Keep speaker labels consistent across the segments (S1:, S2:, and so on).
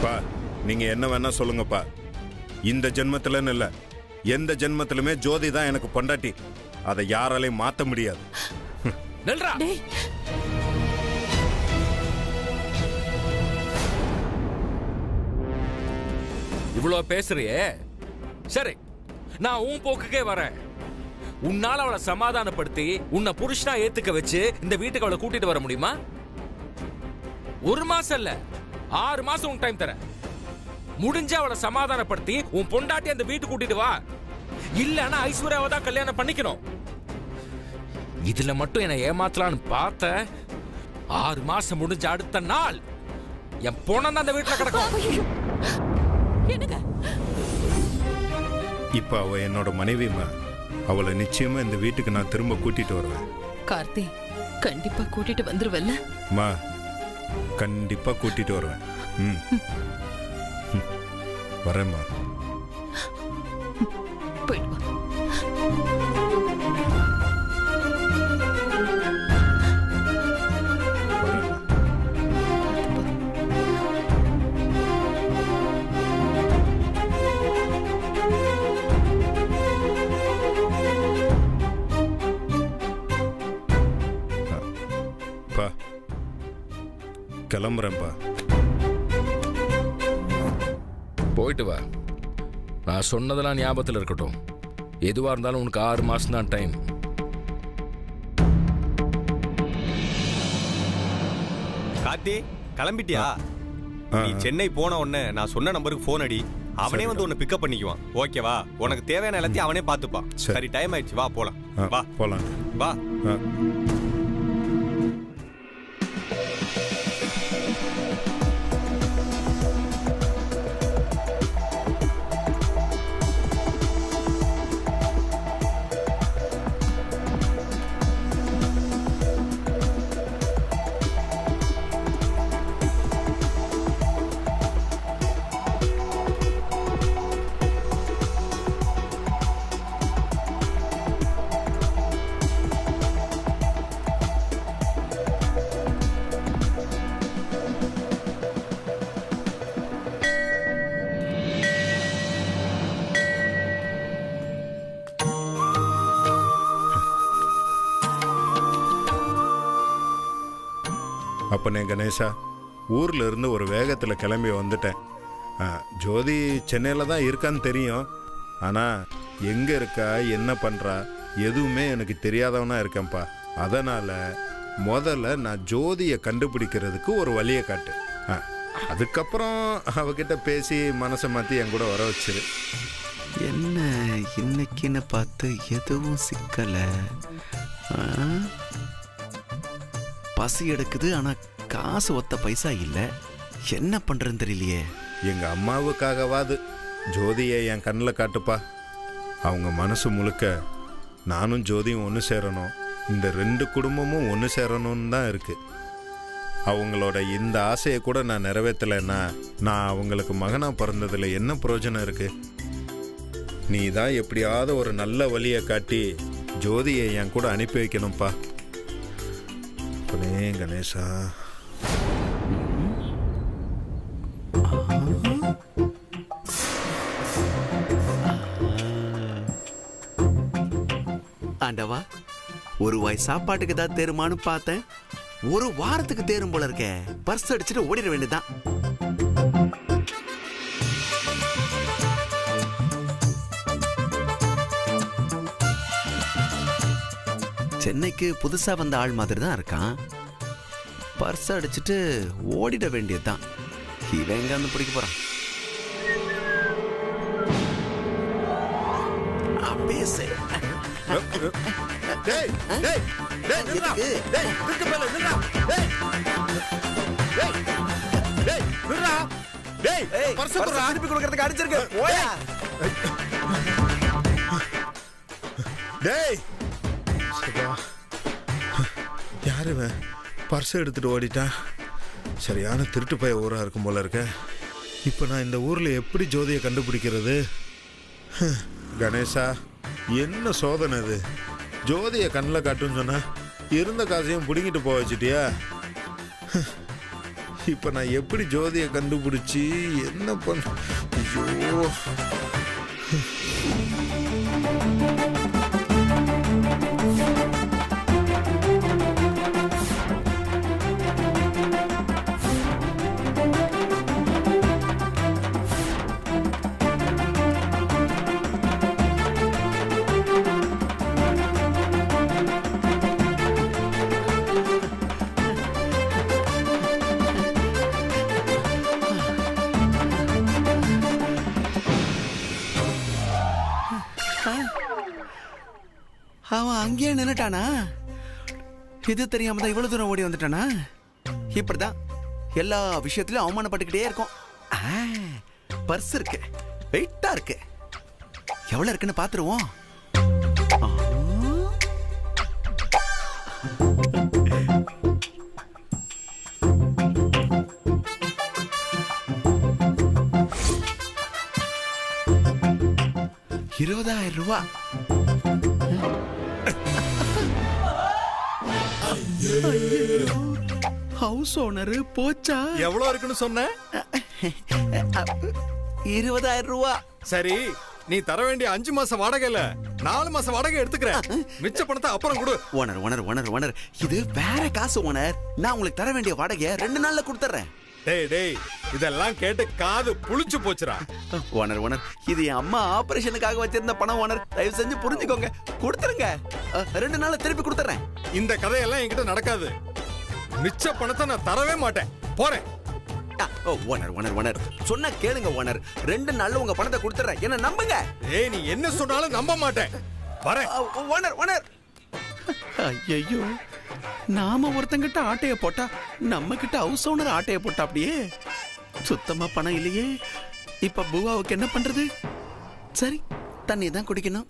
S1: பா நீங்க என்ன வேணா சொல்லுங்கப்பா. இந்த ஜென்மத்திலன்னு இல்ல, எந்த ஜென்மத்திலுமே ஜோதி தான் எனக்கு பொண்டாட்டி. அதை யாராலையும் மாத்த முடியாது.
S2: இவ்வளவு பேசுறியே, சரி நான் உன் போக்குக்கே வரேன். உன்னால அவளை சமாதானப்படுத்தி உன்னை புருஷனா ஏத்துக்க வச்சு இந்த வீட்டுக்கு அவளை கூட்டிட்டு வர முடியுமா? 1 மாசம் இல்ல, 6 மாசம் உன் டைம் தரேன். முடிஞ்ச அவளை சமாதானப்படுத்தி உன் பொண்டாட்டி அந்த வீட்டு கூட்டிட்டு வா. இல்லன்னா ஐஸ்வர்யாவை தான் கல்யாணம் பண்ணிக்கணும். இதுல மட்டும் என்ன ஏமாத்தலான்னு பார்த்த, 6 மாசம் முடிஞ்ச அடுத்த நாள் என் பொண்ணு அந்த வீட்டுல கிடக்கும்.
S1: இப்ப அவ என்னோட மனைவிமா. அவளை நிச்சயமா இந்த வீட்டுக்கு நான் திரும்ப கூட்டிட்டு வருவேன்.
S3: கார்த்தி, கண்டிப்பா கூட்டிட்டு வந்துருவல்ல?
S1: மா கண்டிப்பா கூட்டிட்டு வருவேன். வரேம்மா.
S3: போயிட்டு வா.
S1: கிளம்புறேன்ப்பா.
S2: போயிட்டு வா. நான் சொன்னதெல்லாம் ஞாபகத்தில் இருக்கட்டும். எதுவா இருந்தாலும் உனக்கு 6 மாசம் தான் டைம்.
S4: கார்த்தி கிளம்பிட்டியா? நீ சென்னை போன உடனே நான் சொன்ன நம்பருக்கு போன் அடி. அவனே வந்து உன்னை பிக்கப் பண்ணிக்குவான். ஓகேவா? உனக்கு தேவையான எல்லாத்தையும் அவனே பார்த்துப்பான். சரி டைம் ஆயிடுச்சு, வா போலாம். வா
S1: போலாம்.
S4: வா.
S1: அப்பனே கணேசா, ஊர்ல இருந்து ஒரு வேகத்தில் கிளம்பி வந்துட்டேன். ஜோதி சென்னையில் தான் இருக்கான்னு தெரியும். ஆனால் எங்கே இருக்கா, என்ன பண்ணுறா, எதுவுமே எனக்கு தெரியாதவனா இருக்கேன்ப்பா. அதனால் முதல்ல நான் ஜோதியை கண்டுபிடிக்கிறதுக்கு ஒரு வழியை காட்டு. அதுக்கப்புறம் அவகிட்ட பேசி மனசை மாற்றி என் கூட வர வச்சிரு.
S5: என்ன இன்னைக்குன்னு பார்த்து எதுவும் சிக்கலை. பசி எடுக்குது, ஆனா காசு ஒத்த பைசா இல்ல. என்ன பண்றேன்னு தெரியலையே.
S1: எங்க அம்மாவுக்காகவாது ஜோதியை என் கண்ணில் காட்டுப்பா. அவங்க மனசு முழுக்க நானும் ஜோதியும் ஒன்று சேரணும், இந்த 2 குடும்பமும் ஒன்று சேரணும்னு தான் இருக்கு. அவங்களோட இந்த ஆசையை கூட நான் நிறைவேற்றலைன்னா நான் அவங்களுக்கு மகனா பிறந்ததுல என்ன பிரயோஜனம் இருக்கு? நீ தான் எப்படியாவது ஒரு நல்ல வழியை காட்டி ஜோதியை என் கூட அனுப்பி வைக்கணும்ப்பா. கணேசா,
S5: ஆண்டவா, ஒரு வாய் சாப்பாட்டுக்கு தான் தேருமானு பார்த்தேன். 1 வாரத்துக்கு தேரும் போல இருக்க. பர்ஸ் அடிச்சுட்டு ஓடிட வேண்டியதான். சென்னைக்கு புதுசா வந்த ஆள் மாதிரி தான் இருக்கான். பர்ஸ் அடிச்சுட்டு ஓடிட வேண்டியதுதான். இவன் எங்க வந்து பிடிக்க போறான்? பேசு.
S4: திருப்பி கொடுக்கறதுக்கு அடிச்சிருக்கு.
S1: யாரு பர்ஸ் எடுத்துட்டு ஓடிட்டான்? சரியான திருட்டு பைய ஊரா இருக்கும் போல இருக்க. இப்ப நான் இந்த ஊர்ல எப்படி ஜோதியை கண்டுபிடிக்கிறது? கணேசா, என்ன சோதனை இது? ஜோதியை கண்ணில் காட்டுன்னு சொன்னா இருந்த காசையும் பிடிங்கிட்டு போக வச்சிட்டியா? இப்ப நான் எப்படி ஜோதியை கண்டுபிடிச்சி என்ன பண்ண? ஐயோ,
S5: அவன் அங்கேயே நின்னுட்டானா? இது தெரியாம தான் இவ்வளவு தூரம் ஓடி வந்துட்டானா? இப்படிதான் எல்லா விஷயத்திலும் அவமானப்பட்டுக்கிட்டே இருக்கும். பர்ஸ் இருக்கு, வெயிட்டா இருக்கு. எவ்வளவு இருக்குன்னு பாத்துருவோம். ₹20,000. ஹவுஸ் ஓனர் போச்சா?
S6: எவ்வளவு இருக்குன்னு சொன்ன?
S5: ₹20,000.
S6: சரி, நீ தர வேண்டிய 5 மாச வாடகை இல்ல 4 மாச வாடகை எடுத்துக்கிறேன். மிச்ச பணத்தை அப்புறம் கொடு.
S5: ஓனர் ஓனர் ஓனர் ஓனர் இது வேற காசு ஓனர். நான் உங்களுக்கு தர வேண்டிய வாடகையை 2 நாள்ல கொடுத்துறேன்.
S6: டேய் டேய், இதெல்லாம் கேட்டு காது புளிச்சு போச்சுடா.
S5: ஓனர் ஓனர் இது என் அம்மா ஆபரேஷனுக்காக வச்சிருந்த பணம் ஓனர். தயவு செஞ்சு புரிஞ்சுக்கோங்க, கொடுத்துருங்க. 2 நாள்ல திருப்பி கொடுத்துறேன்.
S6: இந்த கதையெல்லாம் என்கிட்ட நடக்காது. மிச்ச பணத்தை நான் தரவே மாட்டேன். போறேன்.
S5: ஓனர் ஓனர் ஓனர் சொன்னா கேளுங்க ஓனர். 2 நாள்ல உங்க பணத்தை கொடுத்துறேன். என்ன நம்புங்க.
S6: ஏய், நீ என்ன சொன்னாலும் நம்ப மாட்டேன். வரேன்.
S5: ஓனர் ஓனர் ஐயோ, நாம ஒருத்தங்கிட்ட ஆட்டைய போட்டா நம்ம கிட்ட ஹவுஸ் ஓனர் ஆட்டைய போட்டா அப்படியே. சுத்தமா பணம் இல்லையே. இப்ப பூவாவுக்கு என்ன பண்றது? சரி, தண்ணி தான் குடிக்கணும்.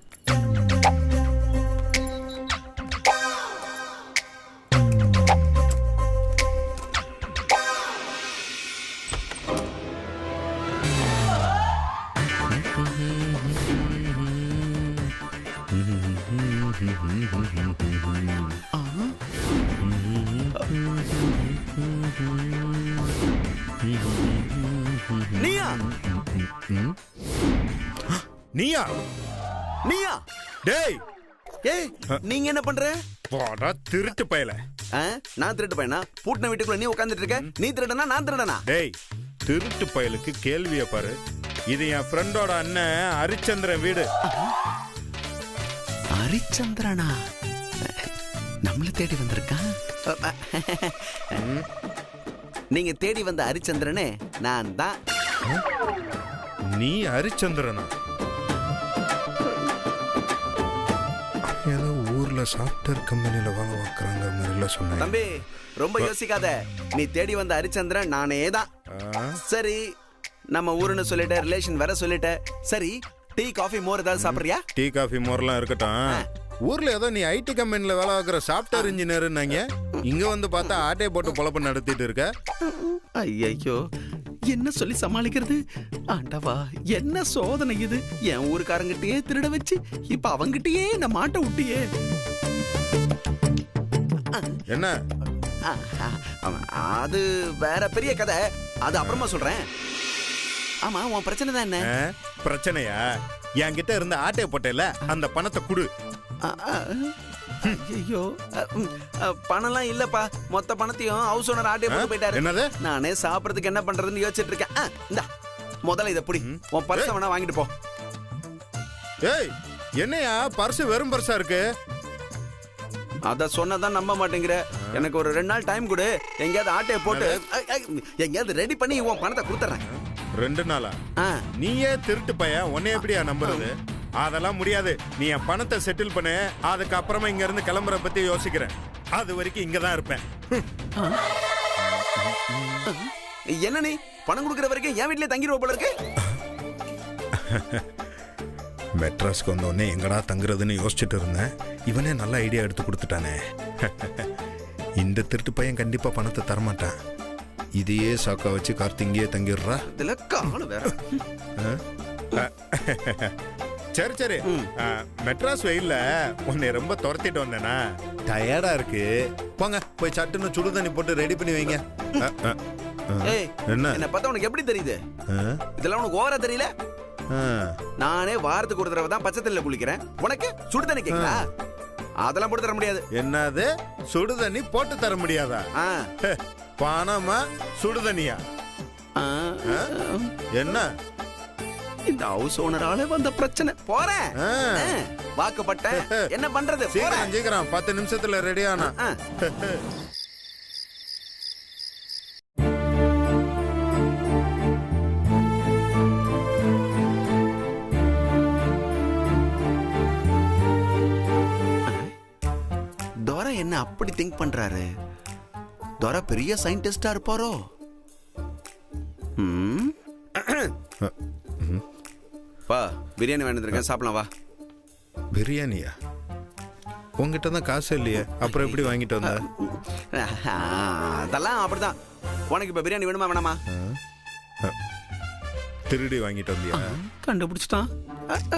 S5: நீயா
S1: நீயா
S5: நீயா
S1: டேய்,
S5: ஏய், நீங்க என்ன பண்ற?
S1: போடா திருட்டு பயல.
S5: நான் திருட்டு பையனா? பூட்டின வீட்டுக்குள்ள நீ உட்கார்ந்துட்டு இருக்க. நீ திருடனா நான் திருடனா?
S1: டேய், திருட்டு பயலுக்கு கேள்விய பாரு. இது என் ஃப்ரெண்டோட அண்ணன் ஹரிச்சந்திரன் வீடு.
S5: ஹரிச்சந்திரனா? நம்மள தேடி வந்திருக்கான். நீங்க தேடி வந்த ஹரிச்சந்திரனே நான் தான்.
S1: நீ ஹரிச்சந்திரனா? ஏதோ ஊர்ல சாஃப்ட்வேர் கம்பெனில வேலை பார்க்கறாங்க மாதிரில சொன்னேன்.
S5: தம்பி, ரொம்ப யோசிக்காத. நீ தேடி வந்த ஹரிச்சந்திரன் நானே தான். சரி, நம்ம ஊருன்னு சொல்லிட்ட, ரிலேஷன் வேற சொல்லிட்ட. சரி, டீ காஃபி மோர் ஏதாவது சாப்பிடுறியா?
S1: டீ காஃபி மோர்லாம் இருக்கட்டும். ஊர்ல ஏதோ நீ ஐடி கம்பெனில வேலை பார்க்குற சாஃப்ட்வேர் இன்ஜினியர்னாங்க. இங்க வந்து பார்த்தா ஆட்டையை போட்டு பொழப்பு நடத்திட்டு இருக்க.
S5: ஐயோ, என்ன சொல்லி சமாளிக்கிறது? ஆண்டவா, என்ன சோதனை இது? என் ஊருக்காரங்கிட்டயே திருட வச்சு இப்ப அவங்கிட்டயே நம்ம மாட்ட விட்டியே.
S1: என்ன?
S5: அது வேற பெரிய கதை. அது அப்புறமா சொல்றேன். ஆமா, உன் பிரச்சனை தான் என்ன?
S1: பிரச்சனையா? என்கிட்ட இருந்த ஆட்டையை போட்டேல, அந்த பணத்தை குடு.
S5: ஐயோ, பணம்லாம் இல்லப்பா. மொத்த பணத்தையும் ஹவுஸ் ஓனர் ஆட்டே போட்டு போயிட்டாரு.
S1: என்னது?
S5: நானே சாப்பிடறதுக்கு என்ன பண்றதுன்னு யோசிச்சுட்டு இருக்கேன். இந்தா முதல்ல இத புடி. உன் பர்ஸ வேணா வாங்கிட்டு போ.
S1: ஏய், என்னையா பர்ஸ் வெறும் பர்ஸா இருக்கு?
S5: அத சொன்னதான் நம்ப மாட்டேங்கிற. எனக்கு ஒரு 2 நாள் டைம் கொடு. எங்கயாவது ஆட்டைய போட்டு எங்கயாவது ரெடி பண்ணி உன் பணத்தை கொடுத்துறேன்.
S1: 2 நாளா? நீயே திருட்டு பையன், உன்னை எப்படியா நம்புறது? அதெல்லாம் முடியாது. நீ என் பணத்தை செட்டில் பண்ணு. அதுக்கு அப்புறமா இங்க இருந்து கிளம்புற பத்தி யோசிக்கிறேன். அது வரைக்கும் இங்க தான் இருப்பேன்.
S5: என்ன நீ பணம் கொடுக்கற வரைக்கும் என் வீட்லயே தங்கிடுவ போல இருக்கு.
S1: மெட்ராஸ்க்கு வந்த உடனே எங்கடா தங்குறதுன்னு யோசிச்சுட்டு இருந்தேன். இவனே நல்ல ஐடியா எடுத்து கொடுத்துட்டானே. இந்த திருட்டு பையன் கண்டிப்பா பணத்தை தரமாட்டான். இதையே சாக்கா வச்சு கார்த்திங்கயே தங்கிடுறா.
S5: இதுல கால வேற.
S1: சரி சரி, மெட்ராஸ் வெயில்ல உன்னை ரொம்ப துரத்திட்டு வந்தேனா? டயர்டா இருக்கு. போங்க, போய் சட்டுன்னு சுடு தண்ணி போட்டு ரெடி பண்ணி வைங்க.
S5: ஏய்
S1: என்ன?
S5: என்ன பார்த்தா உனக்கு எப்படி தெரியுது?
S1: ஆ?
S5: இதெல்லாம் உனக்கு ஓவரா தெரியல?
S1: ஆ.
S5: நானே வாரத்துக்கு ஒரு தடவை தான் பச்சை தண்ணில குளிக்கிறேன். உனக்கு சுடு தண்ணி கேக்குதா? அதெல்லாம் போட்டு தர முடியாது.
S1: என்னது சுடு தண்ணி போட்டு தர முடியாதா?
S5: ஆ.
S1: பணமா சுடு தண்ணியா?
S5: ஆ.
S1: என்ன
S5: இந்த ஹவுஸ் ஓனரால வந்த பிரச்சனை. போறேன்.
S1: ஆ.
S5: வாக்குப்பட்டேன். என்ன பண்றது? போறேன்.
S1: சீக்கிரம் சீக்கிரம் 10 நிமிஷத்துல ரெடி ஆனா.
S5: ஆ. தோரா என்ன அப்படி திங்க் பண்றாரு? தோரா பெரிய சயின்டிஸ்டா இருப்பாரோ? வா பிரியாணி வேண்டியிருக்கேன், சாப்பிடலாம் வா.
S1: பிரியாணியா? உங்ககிட்ட தான் காசு இல்லையே, அப்புறம் எப்படி வாங்கிட்டு வந்த?
S5: அதெல்லாம் அப்படிதான். உனக்கு இப்ப பிரியாணி வேணுமா வேணாமா?
S1: திருடி வாங்கிட்டு வந்தியா?
S5: கண்டுபிடிச்சிட்டான்.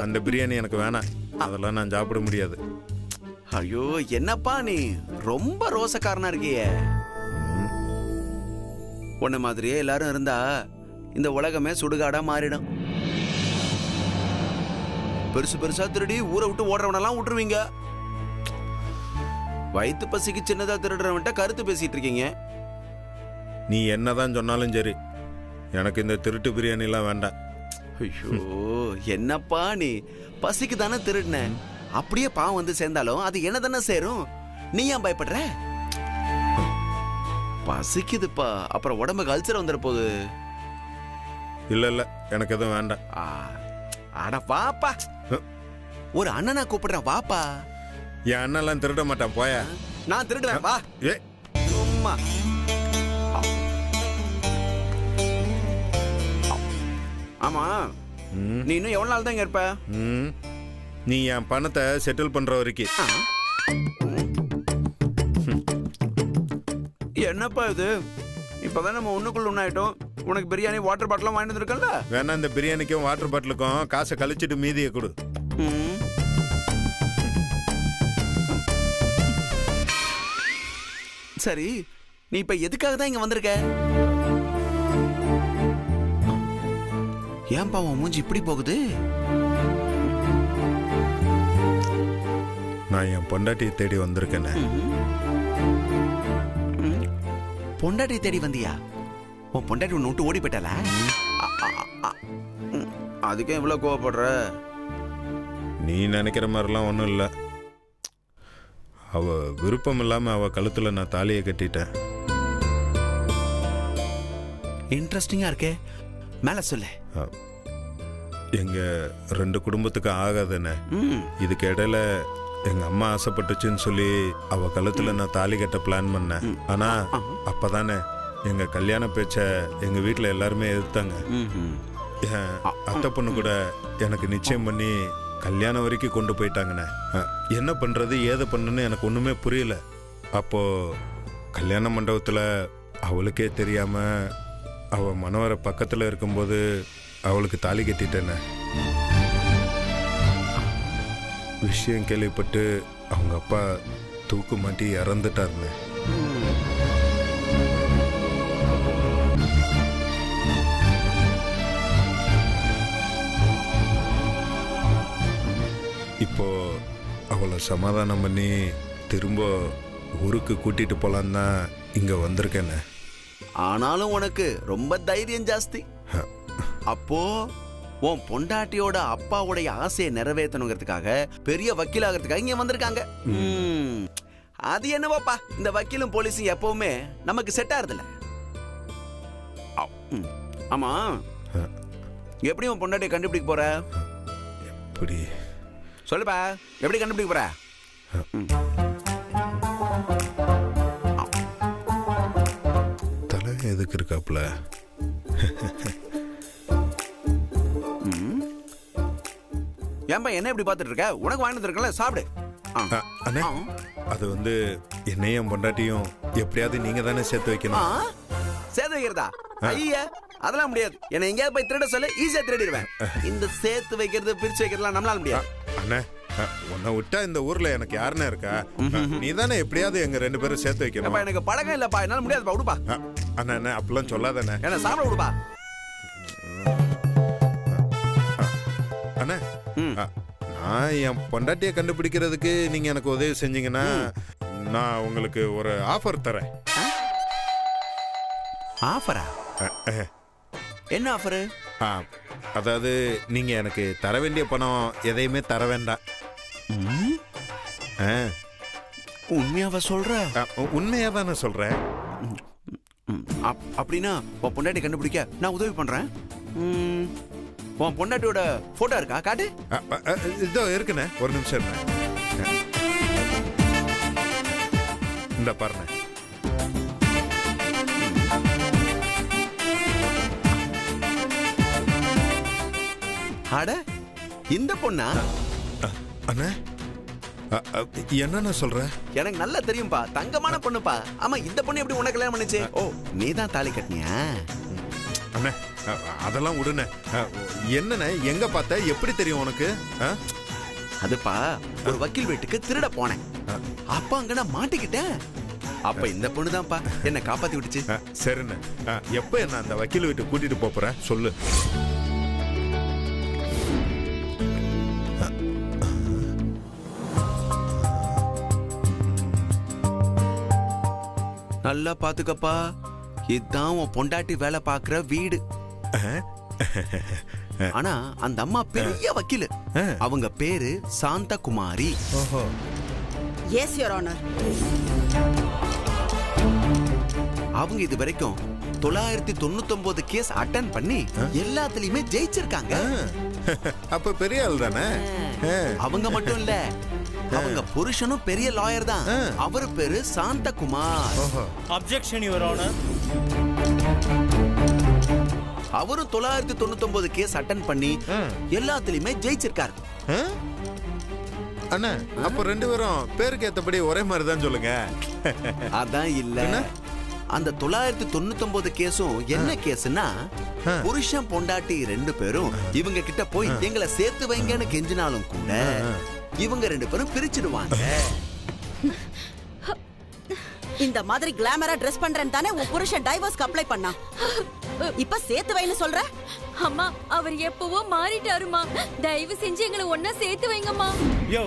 S1: அந்த பிரியாணி எனக்கு வேணாம், அதெல்லாம் நான் சாப்பிட முடியாது.
S5: ஐயோ என்னப்பா நீ ரொம்ப ரோசக்காரனா இருக்கியே. உன்ன மாதிரியே எல்லாரும் இருந்தா இந்த உலகமே சுடுகாடா மாறிடும். பெருசு பெருசா திருடி ஊரை விட்டு ஓடுறவனெல்லாம் விட்டுருவீங்க. வயிற்று பசிக்கு சின்னதா திருடுறவன்ட்ட கருத்து பேசிட்டு இருக்கீங்க.
S1: நீ என்னதான் சொன்னாலும் சரி, எனக்கு இந்த திருட்டு பிரியாணி எல்லாம் வேண்டாம்.
S5: ஐயோ என்னப்பா நீ பசிக்கு தானே திருடின, அப்படியே பாவம் வந்து சேர்ந்தாலும் அது என்ன தானே சேரும். நீ ஏன் பயப்படுற? பசிக்குதுப்பா, அப்புறம் உடம்புக்கு அல்சர் வந்துட போகுது.
S1: இல்ல இல்ல எனக்கு எதுவும் வேண்டாம்.
S5: அட வாப்பா, ஒரு அண்ணனா கூப்பிடுறேன் வாப்பா.
S1: என் அண்ணெல்லாம் திருட மாட்டான், போய.
S5: நான் திருடுவேன் வா.
S1: ஏ
S5: சும்மா ஆமா, நீ இன்னும் எவ்வளவு நாள் தான் இங்க இருப்ப?
S1: நீ என் பணத்தை செட்டில் பண்ற வரைக்கும்.
S5: என்னப்பா இது, இப்பதான் நம்ம ஒண்ணுக்குள்ள ஒண்ணாயிட்டோம். உனக்கு பிரியாணி வாட்டர் பாட்டிலாம் வாங்கிட்டு இருக்கல.
S1: வேணா இந்த பிரியாணிக்கும் வாட்டர் பாட்டிலுக்கும் காசை கழிச்சிட்டு மீதியை கொடு.
S5: சரி, நீ இப்ப எதுக்காக தான் இங்க வந்திருக்க? ஏன்பா உன் மூஞ்சி இப்படி போகுது?
S1: நான் என் பொண்டாட்டியை தேடி வந்திருக்கேனே.
S5: பொண்டாட்டி தேடி வந்தியா? உன் பொண்டாட்டி உன்னை விட்டு ஓடி போயிட்டால? அதுக்கே இவ்வளவு கோவப்படுற?
S1: நீ நினைக்கிற மாதிரிலாம் ஒன்றும் இல்லை. அவ விருப்பம் இல்லாம அவ கழுத்துல நான் தாலியை கட்டிட்டேன்.
S5: இன்ட்ரெஸ்டிங்கா இருக்கே, மேல சொல்லு.
S1: எங்க 2 குடும்பத்துக்கு ஆகாதுன்னு இதுக்கு இடையில எங்க அம்மா ஆசைப்பட்டுச்சுன்னு சொல்லி அவ கழுத்துல நான் தாலி கட்ட பிளான் பண்ணேன். ஆனா அப்பதானே எங்க கல்யாண பேச்ச எங்க வீட்டுல எல்லாருமே எதிர்த்தாங்க. என் அத்தை பொண்ணு கூட எனக்கு நிச்சயம் பண்ணி கல்யாணம் வரைக்கும் கொண்டு போயிட்டாங்கண்ணே. என்ன பண்றது ஏது பண்ணுன்னு எனக்கு ஒண்ணுமே புரியல. அப்போ கல்யாண மண்டபத்துல அவளுக்கே தெரியாம அவ மனவர பக்கத்துல இருக்கும்போது அவளுக்கு தாலி கட்டிட்டேனே. விஷயம் கேள்விப்பட்டு அவங்க அப்பா தூக்கு மாட்டி இறந்துட்டாருன்னு. இப்போ அவளை சமாதானம் பண்ணி திரும்ப ஊருக்கு கூட்டிட்டு போலான்னு தான் இங்க வந்திருக்கேனே.
S5: ஆனாலும் உனக்கு ரொம்ப தைரியம் ஜாஸ்தி. அப்போ உன் பொண்டாட்டியோட அப்பாவுடைய ஆசையை நிறைவேற்றணுங்கிறதுக்காக பெரிய வக்கீல் ஆகிறதுக்காக இங்க வந்திருக்காங்க. அது என்னவோப்பா, இந்த வக்கீலும் போலீஸும் எப்பவுமே நமக்கு செட் ஆகுறதில்ல. ஆமா, எப்படி உன் பொண்டாட்டியை கண்டுபிடிக்க போற?
S1: எப்படி
S5: சொல்லுப்பா, எப்படி கண்டுபிடிக்க போற?
S1: தலை எதுக்கு இருக்காப்புல?
S5: ஏன்பா என்ன இப்படி பார்த்துட்டு இருக்க? உனக்கு வாங்கிட்டு இருக்கல, சாப்பிடு.
S1: அண்ணே, அது வந்து என்னையும் பொண்டாட்டியும் எப்படியாவது நீங்க தானே சேர்த்து வைக்கணும்.
S5: சேர்த்து வைக்கிறதா? ஐயா, அதெல்லாம் முடியாது. என்ன எங்கேயாவது போய் திருட சொல்லு, ஈஸியா திருடிடுவேன். இந்த சேர்த்து வைக்கிறது பிரிச்சு வைக்கிறதுலாம் நம்மளால முடியாது.
S1: அண்ணே, உன்னை விட்டா இந்த ஊர்ல எனக்கு யாருன்னு இருக்கா? நீ தானே எப்படியாவது எங்க 2 பேரும் சேர்த்து வைக்கணும்.
S5: எனக்கு பழக்கம் இல்லப்பா, என்னால முடியாதுப்பா, விடுப்பா.
S1: அண்ணா அண்ணா அப்படிலாம் சொல்லாதண்ணே.
S5: என்ன சாப்பிட விடுப்பா.
S1: அண்ணா நான் என் பொண்டாட்டியை கண்டுபிடிக்கிறதுக்கு நீங்க எனக்கு உதவி செஞ்சீங்கன்னா நான் உங்களுக்கு ஒரு ஆஃபர் தரேன்.
S5: ஆஃபரா? என்ன ஆஃபரு?
S1: அதாவது நீங்க எனக்கு தர வேண்டிய பணம் எதையுமே தர வேண்டாம்.
S5: உண்மையாவ சொல்ற?
S1: உண்மையா தான் நான் சொல்றேன்.
S5: அப்படின்னா உன் பொண்டாட்டி கண்டுபிடிக்க நான் உதவி பண்றேன். உன் பொண்டாட்டியோட போட்டோ இருக்கா? காட்டு.
S1: இதோ இருக்குண்ணே, ஒரு நிமிஷம் இருண்ணே. இந்த பாருண்ணே.
S5: அட இந்த பொண்ணா?
S1: அண்ணா என்ன சொல்ற?
S5: எனக்கு நல்லா தெரியும்பா, தங்கமான பொண்ணுப்பா. ஆமா, இந்த பொண்ணு எப்படி உனக்கு கல்யாணம் பண்ணுச்சு? ஓ, நீதான் தாலி கட்டினியா?
S1: அண்ணே அதெல்லாம் விடுண்ணே. என்னண்ணே எங்க பார்த்த, எப்படி தெரியும் உனக்கு?
S5: அதுப்பா, ஒரு வக்கீல் வீட்டுக்கு திருட போனேன். அப்ப அங்க நான் மாட்டிக்கிட்டேன். அப்ப இந்த பொண்ணுதான்ப்பா என்ன காப்பாத்தி விட்டுச்சு.
S1: சரிண்ணே, எப்ப என்ன அந்த வக்கீல் வீட்டுக்கு கூட்டிட்டு போறேன் சொல்லு.
S5: நல்லா பாத்துக்கப்பா, இதுதான் உன் பொண்டாட்டி வேலை பாக்குற வீடு. ஆனா அந்த அம்மா பெரிய வக்கீல். அவங்க பேரு சாந்தகுமாரி.
S7: Yes your honour.
S5: அவங்க இது வரைக்கும் 999 கேஸ் அட்டன் பண்ணி எல்லாத்துலயுமே ஜெயிச்சிருக்காங்க.
S1: அப்ப பெரிய ஆள் தானே.
S5: அவங்க மட்டும் இல்ல, அவங்க புருஷனும் பெரிய லாயர் தான். அவர் பேரு சாந்தகுமார்.
S8: Objection your honour.
S5: அவரும் 999 கேஸ் அட்டன் பண்ணி எல்லாத்துலயுமே ஜெயிச்சிருக்காரு.
S1: அண்ணா அப்ப ரெண்டு பேரும் பேருக்கு ஏத்தபடி ஒரே மாதிரி தான் சொல்லுங்க.
S5: அதான் இல்ல, அந்த 999 கேஸும் என்ன கேஸ்னா, புருஷன் பொண்டாட்டி ரெண்டு பேரும் இவங்க கிட்ட போய் எங்களை சேர்த்து வைங்கன்னு கெஞ்சினாலும் கூட இவங்க ரெண்டு பேரும் பிரிச்சிடுவாங்க.
S7: இந்த மாதிரி கிளாமரா ட்ரெஸ் பண்றேன்னு தானே உன் புருஷன் டைவர்ஸ்க்கு அப்ளை பண்ணா. இப்ப சேர்த்து வைன்னு சொல்ற?
S9: அம்மா, அவர் எப்பவோ மாறிட்டாருமா. தயவு செஞ்சு எங்களை ஒன்னா சேர்த்து வைங்கம்மா.
S8: யோ,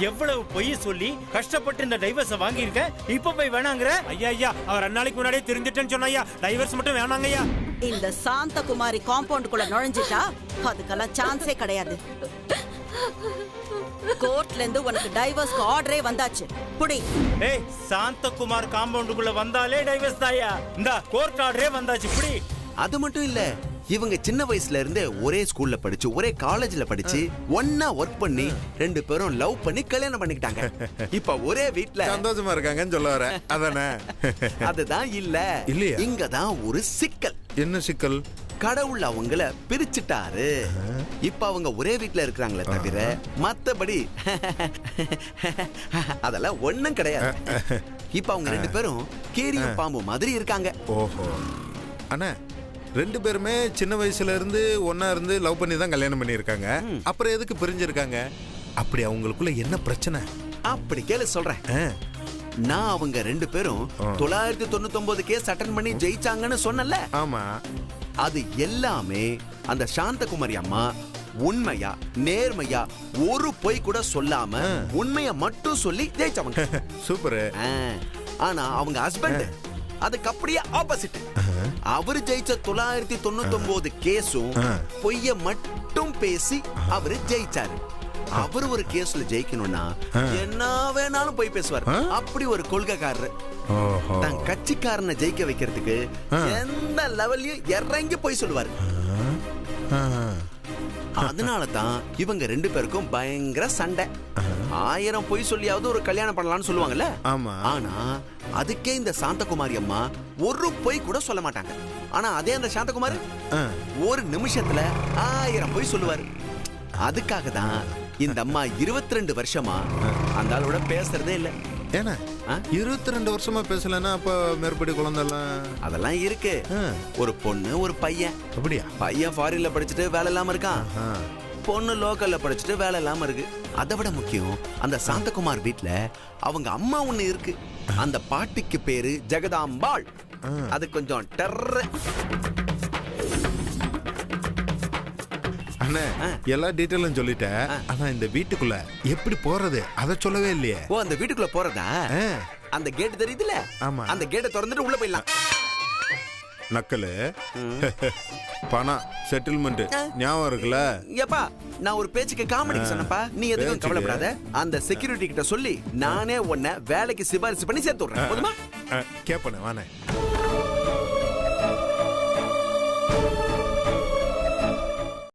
S8: எவ்வளவு பொய் சொல்லி கஷ்டப்பட்டு இந்த டைவர்ஸ வாங்கியிருக்க, இப்ப போய் வேணாங்கற? ஐயா ஐயா, அவர் அன்னாளைக்கு முன்னாடியே தெரிஞ்சிட்டேன்னு சொன்னாயா, டைவர்ஸ் மட்டும் வேணாங்க ஐயா.
S7: இந்த சாந்தகுமாரி காம்பவுண்டுக்குள்ள நுழைஞ்சிட்டா அதுக்கெல்லாம் சான்ஸே கிடையாது. கோர்ட்ல இருந்து உனக்கு டைவர்ஸ்க்கு ஆர்டரே வந்தாச்சு. புடி.
S8: ஏய், சாந்தகுமார் காம்பவுண்டுக்குள்ள வந்தாலே டைவர்ஸ் தாயா. இந்த கோர்ட் ஆர்டரே வந்தாச்சு, புடி.
S5: அது மட்டும் இல்ல, இவங்க சின்ன வயசுல இருந்து ஒரே ஸ்கூல்ல படிச்சு ஒரே காலேஜ்ல படிச்சு ஒன்னா ஒர்க் பண்ணி ரெண்டு பேரும் லவ் பண்ணி கல்யாணம் பண்ணிக்கிட்டாங்க. இப்ப ஒரே வீட்ல
S1: சந்தோஷமா இருக்காங்கன்னு சொல்ல வர அதானே?
S5: அதுதான் இல்ல,
S1: இல்லையா?
S5: இங்கதான் ஒரு சிக்கல்.
S1: என்ன சிக்கல்?
S5: கடவுள் அவங்கள பிரிச்சுட்டாரு. இப்ப அவங்க ஒரே வீட்ல இருக்கிறாங்களே தவிர மத்தபடி அதெல்லாம் ஒண்ணும் கிடையாது. இப்ப அவங்க ரெண்டு பேரும் கீரியும் பாம்பு மாதிரி இருக்காங்க.
S1: ஓஹோ. அண்ணா ரெண்டு பேருமே சின்ன வயசுல இருந்து ஒன்னா இருந்து லவ் பண்ணி தான் கல்யாணம் பண்ணியிருக்காங்க. அப்புறம் எதுக்கு பிரிஞ்சிருக்காங்க? அப்படி அவங்களுக்குள்ள என்ன பிரச்சனை?
S5: அப்படி கேளு சொல்றேன். நான் அவங்க ரெண்டு பேரும் 999 கேஸ் அட்டன் பண்ணி ஜெயிச்சாங்கன்னு சொன்னல.
S1: ஆமா.
S5: அது எல்லாமே அந்த சாந்தகுமாரி அம்மா உண்மையா நேர்மையா ஒரு பொய் கூட சொல்லாம உண்மையை மட்டும் சொல்லி ஜெயிச்சவங்க.
S1: சூப்பர்.
S5: ஆனா அவங்க ஹஸ்பண்ட் அதுக்கு அப்படியே ஆப்போசிட். அவரு ஜெயிச்ச 999 கேஸும் பொய்ய மட்டும் பேசி அவரு ஜெயிச்சாரு. அவரு ஒரு கேஸ்ல ஜெயிக்கணும்னா என்ன வேணாலும் போய் பேசுவார். அப்படி ஒரு கொள்கைக்காரரு. தன் கட்சிக்காரனை ஜெயிக்க வைக்கிறதுக்கு எந்த லெவல்லையும் இறங்கி போய் சொல்லுவாரு. அதனாலதான் இவங்க ரெண்டு பேருக்கும் பயங்கர சண்டை. 1000 பொய் சொல்லியாவது ஒரு கல்யாணம் பண்ணலாம்னு சொல்லுவாங்கல்ல. ஆனா அதுக்கே இந்த சாந்தகுமாரி அம்மா ஒரு பொய் கூட சொல்ல மாட்டாங்க. ஆனா அதே அந்த சாந்தகுமாரி ஒரு நிமிஷத்துல 1000 பொய் சொல்லுவாரு. அதுக்காக தான் இந்த அம்மா 22 வருஷமா அந்த ஆளோட பேசுறதே இல்ல.
S1: ஏன்னா 22 வருஷமா பேசலன்னா அப்ப மேற்படி குழந்தைலாம்
S5: அதெல்லாம் இருக்கு. ஒரு பொண்ணு ஒரு பையன்.
S1: அப்படியா?
S5: பையன் ஃபாரின்ல படிச்சுட்டு வேலை இல்லாம இருக்கான். பொண்ணு லோக்கல்ல படிச்சுட்டு வேலை இல்லாம இருக்கு. அதை விட முக்கியம், அந்த சாந்தகுமார் வீட்டுல அவங்க அம்மா ஒண்ணு இருக்கு. அந்த பாட்டிக்கு பேரு ஜெகதாம்பாள். அது கொஞ்சம் டர்ரு.
S1: அண்ணே எல்லா டீட்டெயிலும் சொல்லிட்டேன். ஆனா இந்த வீட்டுக்குள்ள எப்படி போறது அத சொல்லவே இல்லையே.
S5: ஓ, அந்த வீட்டுக்குள்ள போறதா? அந்த கேட் தெரியுதுல?
S1: ஆமா.
S5: அந்த கேட்டை திறந்துட்டு உள்ள போயிடலாம்.
S1: நக்கலு பணம் செட்டில்மெண்ட் ஞாபகம் இருக்குல்ல?
S5: ஏப்பா, நான் ஒரு பேச்சுக்கு காமெடிக்கு சொன்னப்பா. நீ எதுக்கும் கவலைப்படாத. அந்த செக்யூரிட்டி கிட்ட சொல்லி நானே உன்னை வேலைக்கு சிபாரிசு பண்ணி சேர்த்து விடுறேன். போதுமா?
S1: கேப்பனே வானே.